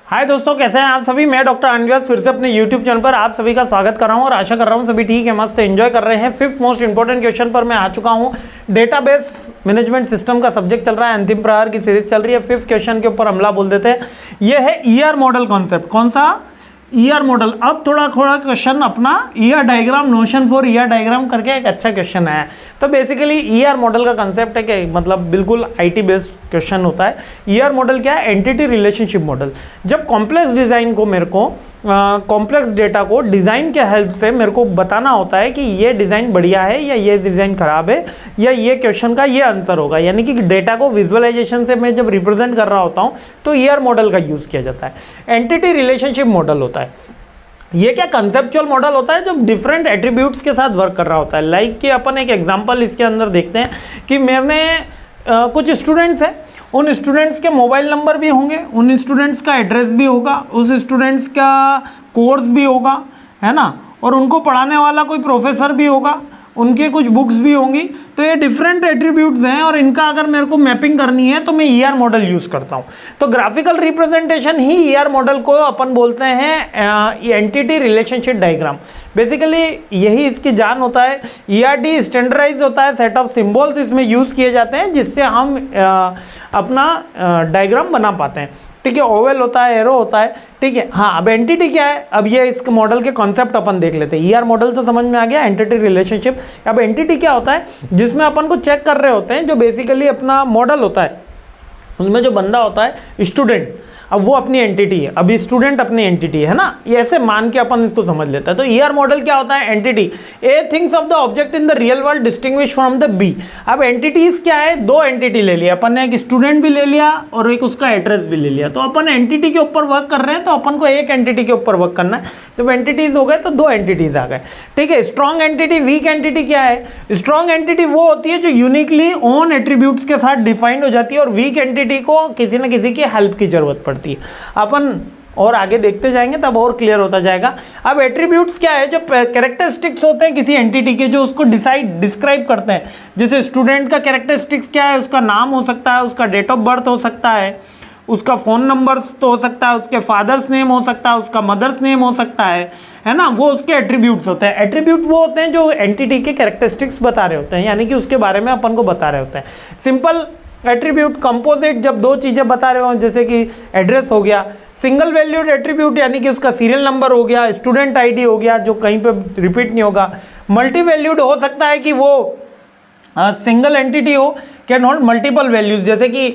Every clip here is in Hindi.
हाय दोस्तों, कैसे हैं आप सभी। मैं डॉक्टर अनव्यास फिर से अपने यूट्यूब चैनल पर आप सभी का स्वागत कर रहा हूं और आशा कर रहा हूं सभी ठीक है, मस्त एंजॉय कर रहे हैं। फिफ्थ मोस्ट इंपॉर्टेंट क्वेश्चन पर मैं आ चुका हूं। डेटाबेस मैनेजमेंट सिस्टम का सब्जेक्ट चल रहा है, अंतिम प्रहार की सीरीज चल रही है। फिफ्थ क्वेश्चन के ऊपर हमला बोल देते हैं। यह है ईआर मॉडल कॉन्सेप्ट। कौन सा? ER model. अब थोड़ा क्वेश्चन अपना ER diagram, notion for ER diagram करके एक अच्छा क्वेश्चन है। तो बेसिकली ईआर मॉडल का कंसेप्ट है कि मतलब बिल्कुल आईटी बेस्ड क्वेश्चन होता है। ईआर मॉडल क्या है? Entity relationship model. जब कॉम्प्लेक्स डिजाइन को मेरे को कॉम्प्लेक्स डेटा को डिज़ाइन के हेल्प से मेरे को बताना होता है कि ये डिज़ाइन बढ़िया है या ये डिज़ाइन खराब है या ये क्वेश्चन का ये आंसर होगा, यानी कि डेटा को विजुअलाइजेशन से मैं जब रिप्रेजेंट कर रहा होता हूँ तो ईआर मॉडल का यूज़ किया जाता है। एंटिटी रिलेशनशिप मॉडल होता है। ये क्या कंसेप्चुअल मॉडल होता है जो डिफरेंट एट्रीब्यूट्स के साथ वर्क कर रहा होता है। लाइक कि अपन एक एग्जांपल इसके अंदर देखते हैं कि मैंने कुछ स्टूडेंट्स हैं, उन स्टूडेंट्स के मोबाइल नंबर भी होंगे, उन स्टूडेंट्स का एड्रेस भी होगा, उस स्टूडेंट्स का कोर्स भी होगा, है ना, और उनको पढ़ाने वाला कोई प्रोफेसर भी होगा, उनके कुछ बुक्स भी होंगी। तो ये डिफरेंट एट्रीब्यूट्स हैं और इनका अगर मेरे को मैपिंग करनी है तो मैं ईआर मॉडल यूज़ करता हूँ। तो ग्राफिकल रिप्रेजेंटेशन ही ईआर मॉडल को अपन बोलते हैं एंटिटी रिलेशनशिप डायग्राम। बेसिकली यही इसकी जान होता है। ईआरडी स्टैंडर्डाइज होता है, सेट ऑफ सिंबल्स इसमें यूज़ किए जाते हैं जिससे हम अपना डायग्राम बना पाते हैं। ठीक है, ओवल होता है, एरो होता है। ठीक है, हाँ। अब एंटिटी क्या है? अब ये इस मॉडल के कॉन्सेप्ट अपन देख लेते हैं। ईआर मॉडल तो समझ में आ गया, एंटिटी रिलेशनशिप। अब एंटिटी क्या होता है? जिसमें अपन को चेक कर रहे होते हैं, जो बेसिकली अपना मॉडल होता है, उसमें जो बंदा होता है स्टूडेंट, अब वो अपनी एंटिटी है, अभी स्टूडेंट अपनी एंटिटी है ना, ये ऐसे मान के अपन इसको समझ लेते हैं। तो ईआर मॉडल क्या होता है? Entity a things of the object in the real world distinguish from the B. अब एंटिटीज क्या है? दो एंटिटी ले लिया अपन ने, एक स्टूडेंट भी ले लिया और एक उसका एड्रेस भी ले लिया। तो अपन एंटिटी के ऊपर वर्क कर रहे हैं, तो अपन को एक एंटिटी के ऊपर वर्क करना है। जब एंटिटीज हो गए तो दो एंटिटीज आ गए। ठीक है, स्ट्रॉन्ग एंटिटी, वीक एंटिटी क्या है? स्ट्रॉन्ग एंटिटी वो होती है जो यूनिकली ओन एट्रीब्यूट्स के साथ डिफाइंड हो जाती है और वीक एंटिटी को किसी न किसी की हेल्प की जरूरत पड़ती है। अपन और आगे देखते जाएंगे तब और क्लियर होता जाएगा। अब एट्रीब्यूट्स क्या है? जो कैरेक्टरिस्टिक्स होते हैं किसी एंटिटी के, जो उसको डिस्क्राइब करते हैं। जैसे स्टूडेंट का कैरेक्टरिस्टिक्स क्या है? उसका नाम हो सकता है, उसका डेट ऑफ बर्थ हो सकता है, उसका फ़ोन नंबर्स तो हो सकता है, उसके फादर्स नेम हो सकता है, उसका मदर्स नेम हो सकता है ना। वो उसके एट्रीब्यूट्स होते हैं। एट्रीब्यूट वो होते हैं जो एंटिटी के कैरेक्टरिस्टिक्स बता रहे होते हैं, यानी कि उसके बारे में अपन को बता रहे होते हैं। Simple attribute. कंपोजिट, जब दो चीज़ें बता रहे हो, जैसे कि एड्रेस हो गया। सिंगल वैल्यूड एट्रीब्यूट, यानी कि उसका सीरियल नंबर हो गया, स्टूडेंट आईडी हो गया जो कहीं पे रिपीट नहीं होगा। मल्टी वैल्यूड हो सकता है कि वो सिंगल एंटिटी हो, कैन होल्ड मल्टीपल वैल्यूज। जैसे कि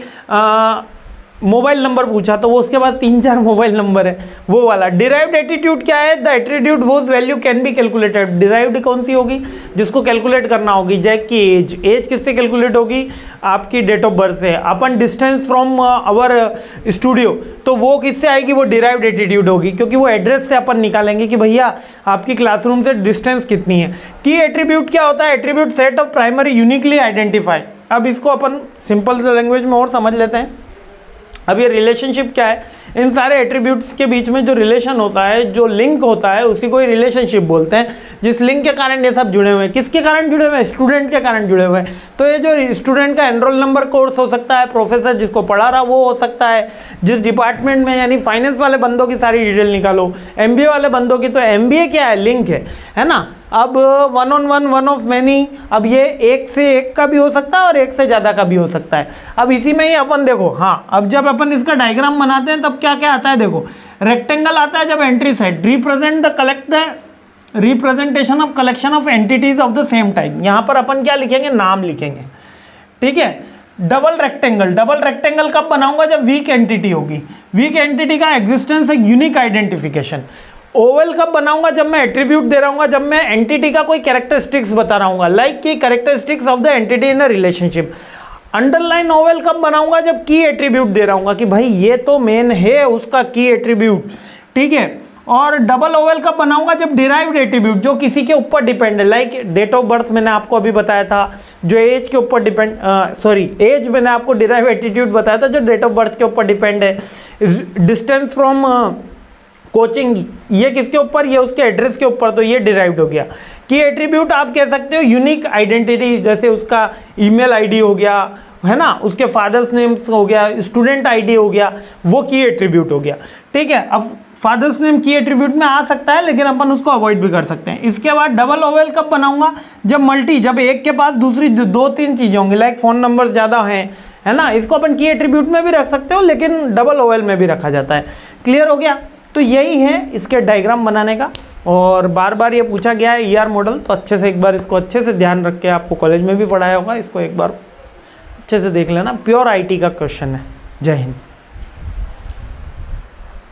मोबाइल नंबर पूछा तो वो उसके बाद 3-4 मोबाइल नंबर है, वो वाला। डिराइव्ड एटीट्यूड क्या है? द एट्रीट्यूड was value can be calculated. Derived कौन सी होगी? जिसको कैलकुलेट करना होगी। जैक की एज, एज किससे कैलकुलेट होगी? आपकी डेट ऑफ बर्थ से। अपन डिस्टेंस फ्रॉम आवर स्टूडियो, तो वो किससे आएगी? वो डिराइव्ड एटीट्यूड होगी, क्योंकि वो एड्रेस से अपन निकालेंगे कि भैया आपकी क्लासरूम से डिस्टेंस कितनी है। की एट्रीब्यूट क्या होता है? Attribute set of primary uniquely identify. अब इसको अपन सिंपल लैंग्वेज में और समझ लेते हैं। अब ये रिलेशनशिप क्या है? इन सारे एट्रीब्यूट्स के बीच में जो रिलेशन होता है, जो लिंक होता है, उसी को ही रिलेशनशिप बोलते हैं। जिस लिंक के कारण ये सब जुड़े हुए हैं। किसके कारण जुड़े हुए हैं? स्टूडेंट के कारण जुड़े हुए हैं। तो ये जो स्टूडेंट का एनरोल नंबर कोर्स हो सकता है, प्रोफेसर जिसको पढ़ा रहा वो हो सकता है, जिस डिपार्टमेंट में, यानी फाइनेंस वाले बंदों की सारी डिटेल निकालो, एमबीए वाले बंदों की, तो एमबीए क्या है? लिंक है ना। अब one on one, one of many, अब ये एक से एक का भी हो सकता है और एक से ज़्यादा का भी हो सकता है। अब इसी में ही अपन देखो, हाँ, अब जब अपन इसका डायग्राम बनाते हैं तब क्या क्या आता है? देखो, रेक्टेंगल आता है जब entry side, represent the representation of collection of entities of the same type. यहाँ पर अपन क्या लिखेंगे? नाम लिखेंगे। ठीक है। डबल रेक्टेंगल, डबल रेक्टेंगल कब बनाऊंगा? जब वीक एंटिटी होगी। वीक एंटिटी का एग्जिस्टेंस एक यूनिक आइडेंटिफिकेशन। ओवल कब बनाऊंगा? जब मैं एट्रीब्यूट दे रहा हूँ, जब मैं एंटिटी का कोई कैरेक्टरिस्टिक्स बता रहा हूँ, लाइक की characteristics of the entity in a relationship. Underline Oval कब बनाऊंगा? जब की एट्रीब्यूट दे रहा हूँ कि भाई ये तो मेन है उसका की एट्रीब्यूट। ठीक है। और डबल ओवल कब बनाऊंगा? जब डिराइव्ड एट्रीब्यूट, जो किसी के ऊपर डिपेंड है, लाइक डेट ऑफ बर्थ मैंने आपको अभी बताया था, जो एज के ऊपर डिपेंड, एज मैंने आपको डिराइव एटीट्यूड बताया था जो डेट ऑफ बर्थ के ऊपर डिपेंड है। डिस्टेंस फ्रॉम कोचिंग, ये किसके ऊपर, ये उसके एड्रेस के ऊपर, तो ये डिराइव्ड हो गया। की एट्रीब्यूट आप कह सकते हो यूनिक आइडेंटिटी, जैसे उसका ईमेल आईडी हो गया, है ना, उसके फादर्स नेम्स हो गया, स्टूडेंट आईडी हो गया, वो की एट्रीब्यूट हो गया। ठीक है, अब फादर्स नेम की एट्रीब्यूट में आ सकता है, लेकिन अपन उसको अवॉइड भी कर सकते हैं। इसके बाद डबल ओवेल कब बनाऊंगा, जब एक के पास दूसरी 2-3 चीजें होंगी, लाइक फोन नंबर्स ज्यादा हैं, है ना, इसको अपन की एट्रीब्यूट में भी रख सकते हो, लेकिन डबल ओवेल में भी रखा जाता है। क्लियर हो गया। तो यही है इसके डायग्राम बनाने का, और बार बार ये पूछा गया है ER मॉडल, तो अच्छे से एक बार इसको अच्छे से ध्यान रख के, आपको कॉलेज में भी पढ़ाया होगा, इसको एक बार अच्छे से देख लेना। प्योर IT का क्वेश्चन है। जय हिंद।